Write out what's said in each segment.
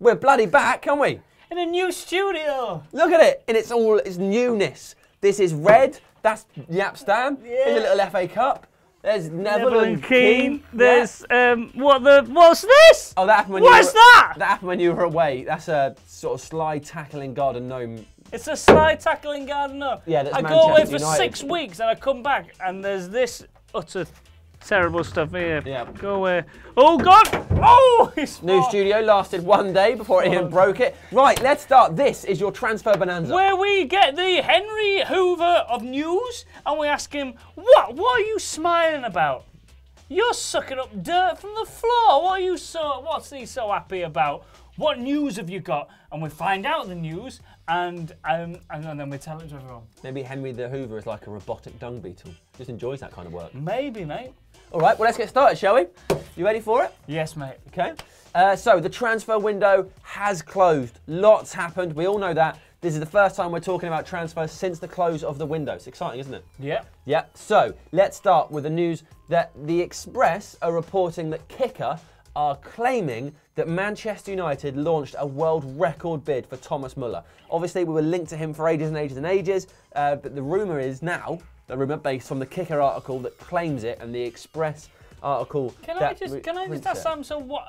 We're bloody back, aren't we? In a new studio. Look at it, and it's all its newness. This is red. That's Yapstam. Yeah. There's a little FA Cup. There's Neville and Keane. Keane. There's what's this? Oh, that happened when What's you were, that? That happened when you were away. That's a sort of slide tackling garden gnome. It's a slide tackling garden. Yeah, that's I go Manchester away for United. 6 weeks and I come back and there's this utter terrible stuff here. Yeah. Go away. Oh God! Oh! It's New studio lasted 1 day before it even broke it. Right, let's start. This is your transfer bonanza. Where we get the Henry Hoover of news and we ask him, what are you smiling about? You're sucking up dirt from the floor. What's he so happy about? What news have you got? And we find out the news and then we tell it to everyone. Maybe Henry the Hoover is like a robotic dung beetle. Just enjoys that kind of work. Maybe, mate. All right, well, let's get started, shall we? You ready for it? Yes, mate. Okay. So the transfer window has closed. Lots happened. We all know that. This is the first time we're talking about transfers since the close of the window. It's exciting, isn't it? Yeah. Yeah. So let's start with the news that the Express are reporting that Kicker are claiming that Manchester United launched a world record bid for Thomas Müller. Obviously, we were linked to him for ages and ages and ages, but the rumour is now, the rumour based on the Kicker article that claims it and the Express article. Can I just ask Sam, so what,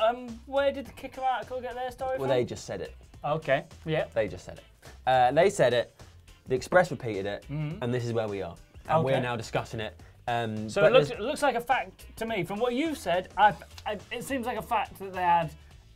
where did the Kicker article get their story from? Well, they just said it. Okay, yeah. They just said it. They said it, the Express repeated it, and this is where we are. And we're now discussing it. So it looks like a fact to me. From what you've said, it seems like a fact that they had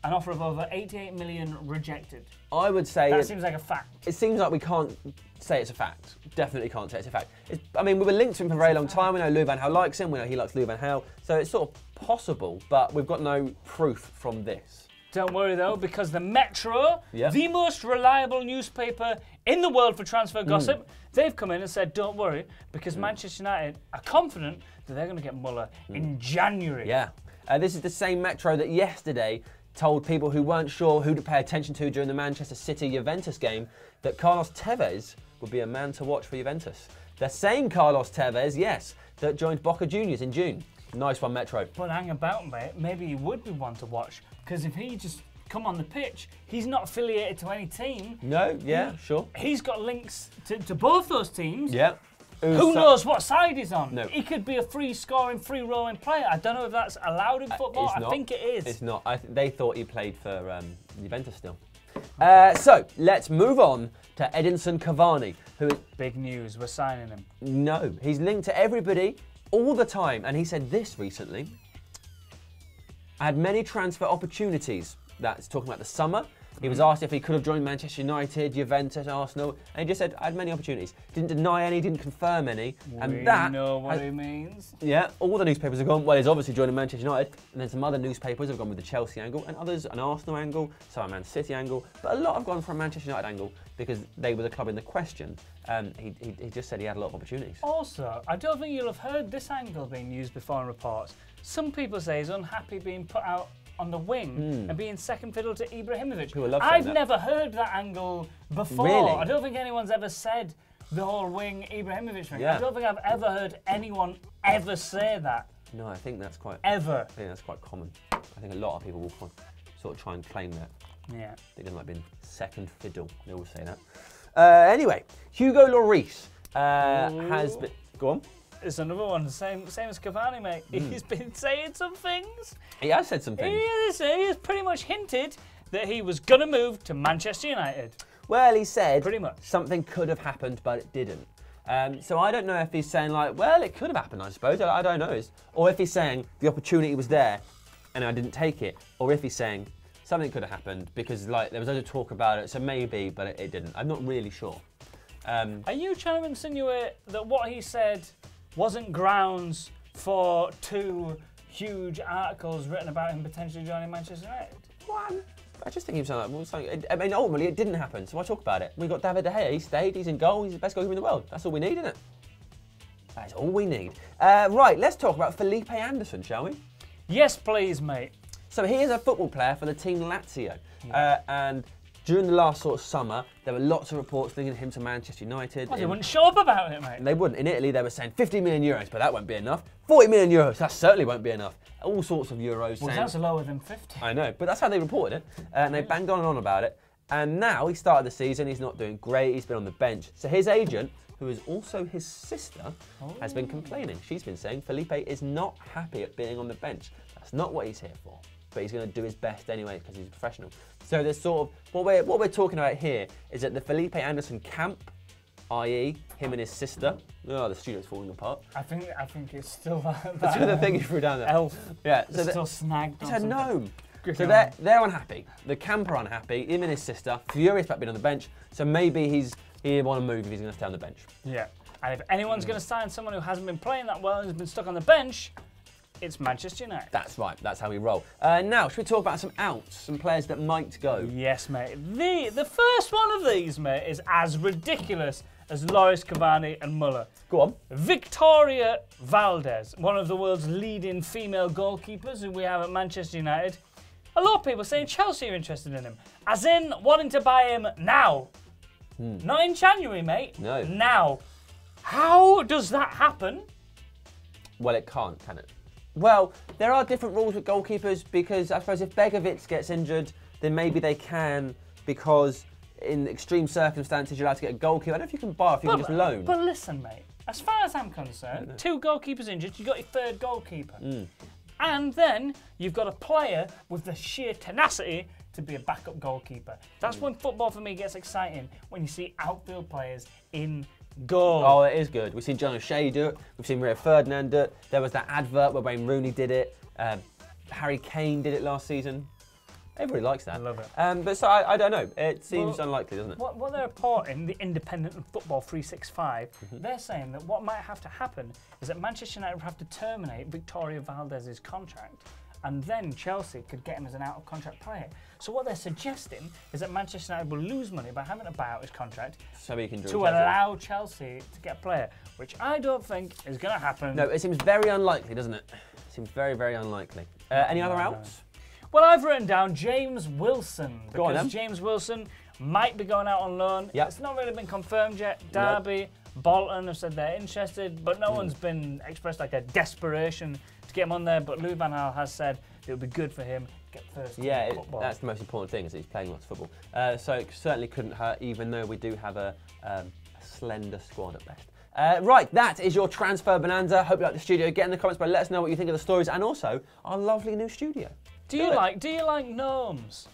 an offer of over 88 million rejected. I would say that seems like a fact. It seems like we can't say it's a fact. Definitely can't say it's a fact. I mean, we were linked to him for a very long time. We know Lou Van Gaal likes him. We know he likes Lou Van Gaal. So it's sort of possible, but we've got no proof from this. Don't worry though, because the Metro, Yeah. the most reliable newspaper in the world for transfer gossip, they've come in and said, don't worry, because Manchester United are confident that they're going to get Müller in January. Yeah. This is the same Metro that yesterday told people who weren't sure who to pay attention to during the Manchester City-Juventus game that Carlos Tevez would be a man to watch for Juventus. The same Carlos Tevez, yes, that joined Boca Juniors in June. Nice one, Metro. But hang about, mate, maybe he would be one to watch, because if he just come on the pitch, he's not affiliated to any team. No, yeah, sure. He's got links to both those teams. Yeah. Who knows what side he's on? No. He could be a free-scoring, free-rolling player. I don't know if that's allowed in football. I think it is. It's not. They thought he played for Juventus still. So, let's move on to Edinson Cavani, who is... Big news, we're signing him. No, he's linked to everybody all the time, and he said this recently. I had many transfer opportunities. That's talking about the summer. He was asked if he could have joined Manchester United, Juventus, Arsenal, and he just said, I had many opportunities. Didn't deny any, didn't confirm any. We know what he means. Yeah, all the newspapers have gone, well, he's obviously joining Manchester United, and then some other newspapers have gone with the Chelsea angle, and others an Arsenal angle, some a Man City angle, but a lot have gone for a Manchester United angle because they were the club in the question. He just said he had a lot of opportunities. Also, I don't think you'll have heard this angle being used before in reports. Some people say he's unhappy being put out on the wing and being second fiddle to Ibrahimovic. I've never heard that angle before. Really? I don't think anyone's ever said the whole wing Ibrahimovic thing. Yeah. I don't think I've ever heard anyone ever say that. No, I think that's quite... Ever. I think that's quite common. I think a lot of people will sort of try and claim that. Yeah. They don't like being second fiddle. They always say that. Anyway, Hugo Lloris has been... Go on. It's another one, same as Cavani, mate. He's been saying some things. He has said some things. He has pretty much hinted that he was going to move to Manchester United. Well, he said pretty much something could have happened, but it didn't. So I don't know if he's saying like, well, it could have happened, I suppose. I don't know. Or if he's saying the opportunity was there and I didn't take it. Or if he's saying something could have happened because like there was other talk about it, so maybe, but it didn't. I'm not really sure. Are you trying to insinuate that what he said wasn't grounds for 2 huge articles written about him potentially joining Manchester United? Well, I just think he was saying, I mean, ultimately it didn't happen, so why talk about it? We got David De Gea, he stayed, he's in goal, he's the best goalkeeper in the world. That's all we need, isn't it? That's all we need. Right, let's talk about Felipe Anderson, shall we? Yes, please, mate. So he is a football player for the team Lazio, and during the last sort of summer, there were lots of reports linking him to Manchester United. Well, they wouldn't show up about it, mate. They wouldn't. In Italy, they were saying 50 million euros, but that won't be enough. 40 million euros, that certainly won't be enough. All sorts of euros. Well, that's lower than 50. I know, but that's how they reported it. And they banged on and on about it. And now he started the season, he's not doing great, he's been on the bench. So his agent, who is also his sister, has been complaining. She's been saying Felipe is not happy at being on the bench. That's not what he's here for. But he's going to do his best anyway because he's a professional. So there's sort of, what we're talking about here is that the Felipe Anderson camp, i.e. him and his sister, oh, the studio's falling apart. I think it's still that That's the thing you threw down there. elf. Yeah, So still snagged on it's a something. gnome. So on. they're unhappy. The camp are unhappy. Him and his sister, furious about being on the bench. So maybe he want to move if he's going to stay on the bench. Yeah. And if anyone's going to sign someone who hasn't been playing that well and has been stuck on the bench, it's Manchester United. That's right. That's how we roll. Now, should we talk about some outs, some players that might go? Yes, mate. The first one of these, mate, is as ridiculous as Lloris, Cavani and Müller. Go on. Victoria Valdés, one of the world's leading female goalkeepers who we have at Manchester United. A lot of people saying Chelsea are interested in him, as in wanting to buy him now. Not in January, mate. No. Now. How does that happen? Well, it can't, can it? Well, there are different rules with goalkeepers because I suppose if Begovic gets injured, then maybe they can because in extreme circumstances you're allowed to get a goalkeeper. I don't know if you can buy if you can just loan. But listen, mate, as far as I'm concerned, 2 goalkeepers injured, you've got your 3rd goalkeeper. And then you've got a player with the sheer tenacity to be a backup goalkeeper. That's when football for me gets exciting, when you see outfield players in goal. Oh, it is good. We've seen John O'Shea do it. We've seen Rio Ferdinand do it. There was that advert where Wayne Rooney did it. Harry Kane did it last season. Everybody likes that. I love it. But so I don't know. It seems unlikely, doesn't it? What they're reporting, the Independent and Football 365, they're saying that what might have to happen is that Manchester United would have to terminate Victoria Valdés' contract, and then Chelsea could get him as an out-of-contract player. So what they're suggesting is that Manchester United will lose money by having to buy out his contract So he can join to Chelsea. allow Chelsea to get a player, which I don't think is going to happen. No, it seems very unlikely, doesn't it? It seems very, very unlikely. Any other outs? Well, I've written down James Wilson, Go on, because then. James Wilson might be going out on loan. Yep. It's not really been confirmed yet. Derby, Bolton have said they're interested, but no one's been expressed like a desperation to get him on there. But Louis van Gaal has said it would be good for him to get first team football. That's the most important thing, is that he's playing lots of football. So it certainly couldn't hurt, even though we do have a slender squad at best. Right, that is your transfer bonanza. Hope you like the studio. Get in the comments below. Let us know what you think of the stories and also our lovely new studio. Do you like gnomes?